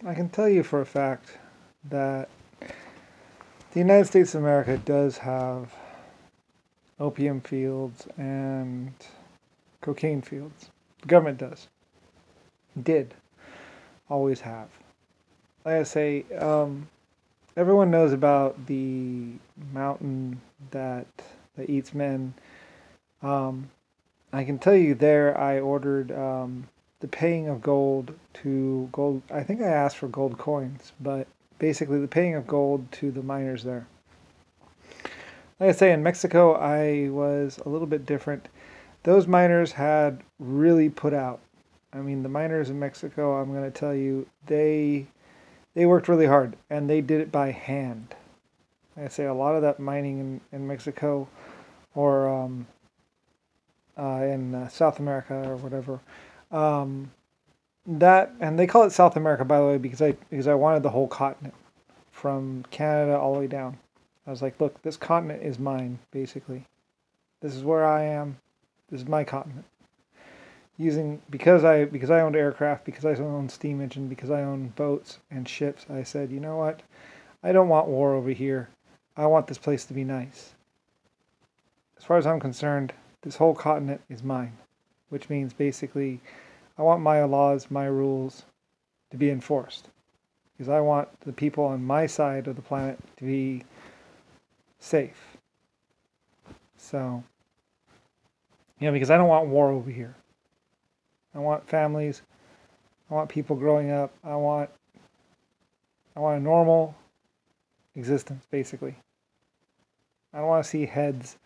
I can tell you for a fact that the United States of America does have opium fields and cocaine fields. The government does. Did. Always have. Like I say, everyone knows about the mountain that eats men. Um, I can tell you there I ordered the paying of gold to gold. I think I asked for gold coins, but basically the paying of gold to the miners there. Like I say, in Mexico, I was a little bit different. Those miners had really put out. I mean, the miners in Mexico, I'm going to tell you, they worked really hard, and they did it by hand. Like I say, a lot of that mining in Mexico or in South America or whatever, um, that and they call it South America, by the way, because I wanted the whole continent from Canada all the way down. I was like, look, this continent is mine, basically. This is where I am. This is my continent. Because I owned aircraft, because I owned steam engine, because I owned boats and ships, I said, you know what? I don't want war over here. I want this place to be nice. As far as I'm concerned, this whole continent is mine, which means basically I want my laws, my rules to be enforced. Because I want the people on my side of the planet to be safe. So, because I don't want war over here. I want families. I want people growing up. I want a normal existence, basically. I don't want to see heads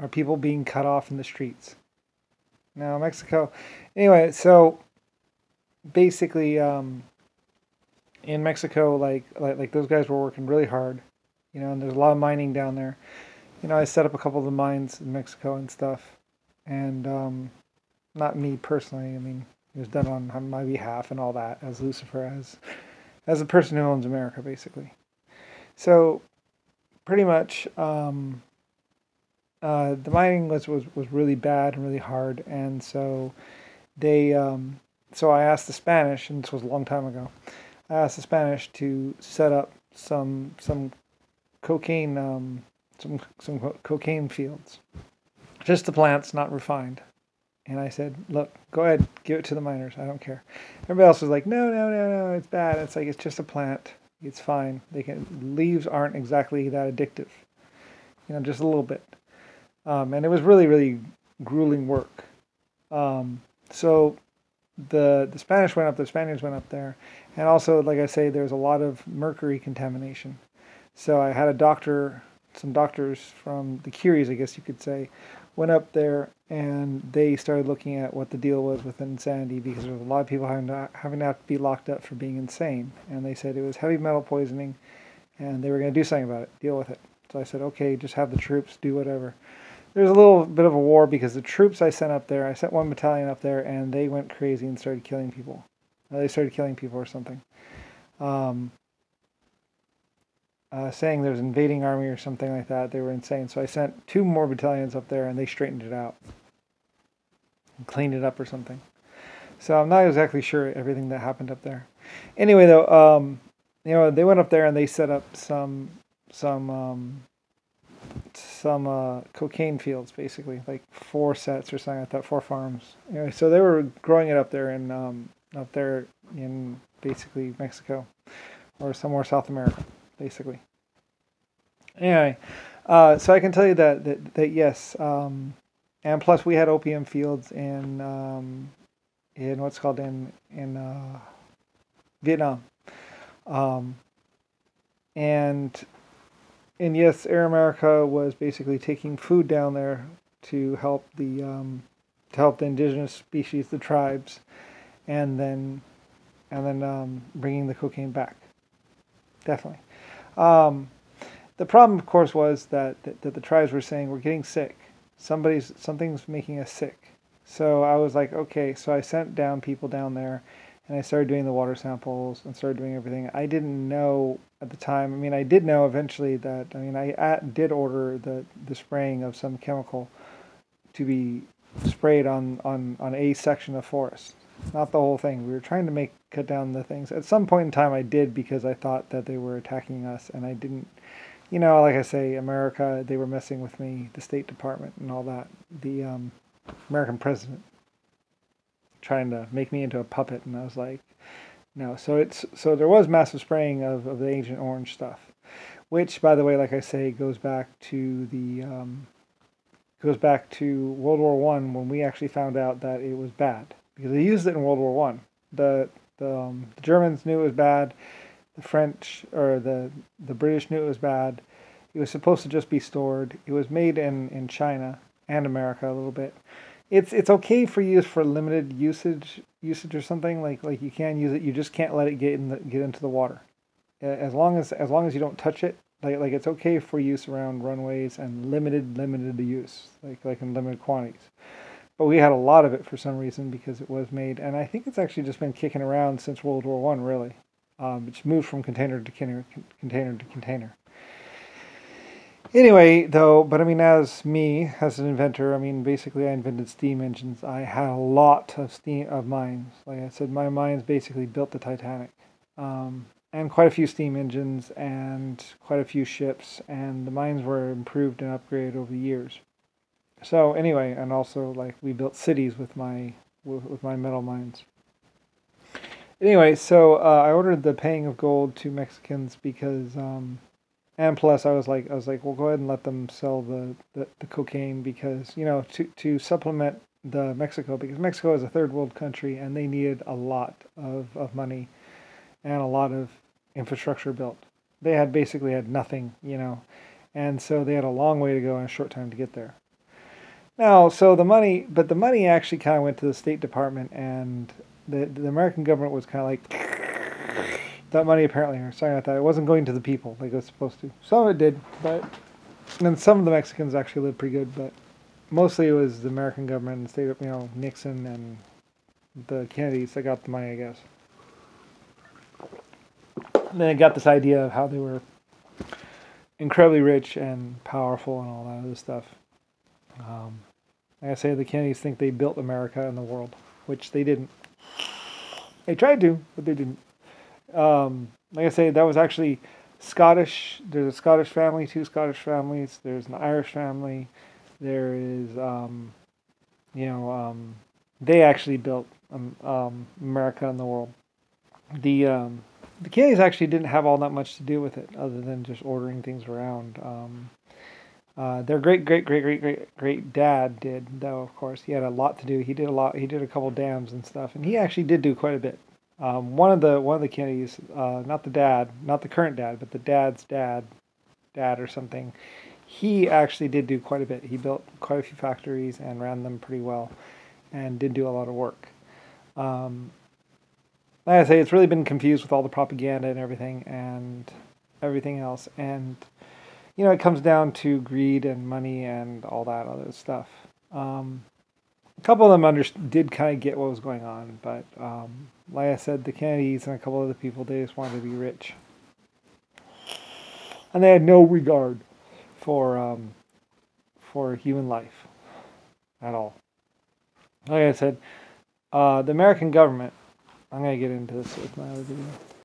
or people being cut off in the streets. Now, Mexico. Anyway, so basically, in Mexico, like those guys were working really hard, and there's a lot of mining down there. I set up a couple of the mines in Mexico and stuff, and not me personally. I mean, it was done on my behalf and all that, as Lucifer, as the person who owns America, basically. So, pretty much, the mining was really bad and really hard, and so so I asked the Spanish, and this was a long time ago. I asked the Spanish to set up some cocaine some cocaine fields, just the plants, not refined. And I said, look, go ahead, give it to the miners. I don't care. Everybody else was like, no, it's bad. It's like, it's just a plant. It's fine. Leaves aren't exactly that addictive. Just a little bit. And it was really, really grueling work. So the Spanish went up, the Spaniards went up there. And also, like I say, there's a lot of mercury contamination. So I had some doctors from the Curies, I guess you could say, went up there and they started looking at what the deal was with insanity, because there was a lot of people having to have to be locked up for being insane. And they said it was heavy metal poisoning and they were going to do something about it, deal with it. So I said, okay, just have the troops do whatever. There was a little bit of a war because the troops I sent up there, I sent one battalion up there and they went crazy and started killing people. They started killing people or something. Saying there was an invading army or something like that. They were insane. So I sent 2 more battalions up there and they straightened it out. And cleaned it up or something. So I'm not exactly sure everything that happened up there. Anyway though, they went up there and they set up some cocaine fields, basically, like 4 sets or something like that, 4 farms. Anyway, so they were growing it up there in basically Mexico or somewhere South America, basically. Anyway, so I can tell you that yes, and plus we had opium fields in what's called in Vietnam, and yes, Air America was basically taking food down there to help the indigenous species, the tribes, and then bringing the cocaine back. Definitely. The problem, of course, was that the tribes were saying, we're getting sick. Something's making us sick. So I was like, okay. So I sent down people down there, and I started doing the water samples and started doing everything. I didn't know at the time. I mean, I did know eventually that. I mean, I did order the spraying of some chemical to be sprayed on a section of forest, not the whole thing. We were trying to make cut down the things. At some point in time, I did because I thought that they were attacking us, and I didn't. Like I say, America, they were messing with me, the State Department and all that. The American president trying to make me into a puppet, and I was like, no. So there was massive spraying of the Agent Orange stuff, which, by the way, like I say, goes back to World War One, when we actually found out that it was bad because they used it in World War One. The Germans knew it was bad. The French or the British knew it was bad. It was supposed to just be stored. It was made in China and America a little bit. It's okay for use for limited usage or something, like you can use it. You just can't let it get into the water. As long as you don't touch it, like it's okay for use around runways and limited use, like in limited quantities. But we had a lot of it for some reason because it was made, and I think it's actually just been kicking around since World War One, really. It's moved from container to container. Anyway, though, but I mean, as an inventor, I mean, basically I invented steam engines. I had a lot of mines. Like I said, my mines basically built the Titanic. And quite a few steam engines and quite a few ships, and the mines were improved and upgraded over the years. So anyway, and also like we built cities with my metal mines. Anyway, so I ordered the paying of gold to Mexicans because, and plus I was like, well, go ahead and let them sell the cocaine because, to supplement the Mexico, because Mexico is a third world country and they needed a lot of money and a lot of infrastructure built. They basically had nothing, and so they had a long way to go and a short time to get there. Now, so the money actually kind of went to the State Department, and the American government was kind of like, that money apparently, or sorry about that, it wasn't going to the people like it was supposed to. Some of it did, but and some of the Mexicans actually lived pretty good, but mostly it was the American government and state, Nixon and the Kennedys that got the money, I guess. And then I got this idea of how they were incredibly rich and powerful and all that other stuff. Like I say, the Kennedys think they built America and the world, which they didn't. They tried to, but they didn't. Like I say, that was actually Scottish. There's a Scottish family, two Scottish families. There's an Irish family. There is, they actually built America and the world. The Kennedys actually didn't have all that much to do with it, other than just ordering things around. Their great dad did, though. Of course, he had a lot to do. He did a lot. He did a couple dams and stuff, and he actually did do quite a bit. One of the Kennedys, not the current dad, but the dad's dad or something. He actually did do quite a bit. He built quite a few factories and ran them pretty well, and did do a lot of work. Like I say, it's really been confused with all the propaganda and everything else, and it comes down to greed and money and all that other stuff. A couple of them did kind of get what was going on, but like I said, the Kennedys and a couple other people, they just wanted to be rich, and they had no regard for human life at all. Like I said, the American government. I'm going to get into this with my other video.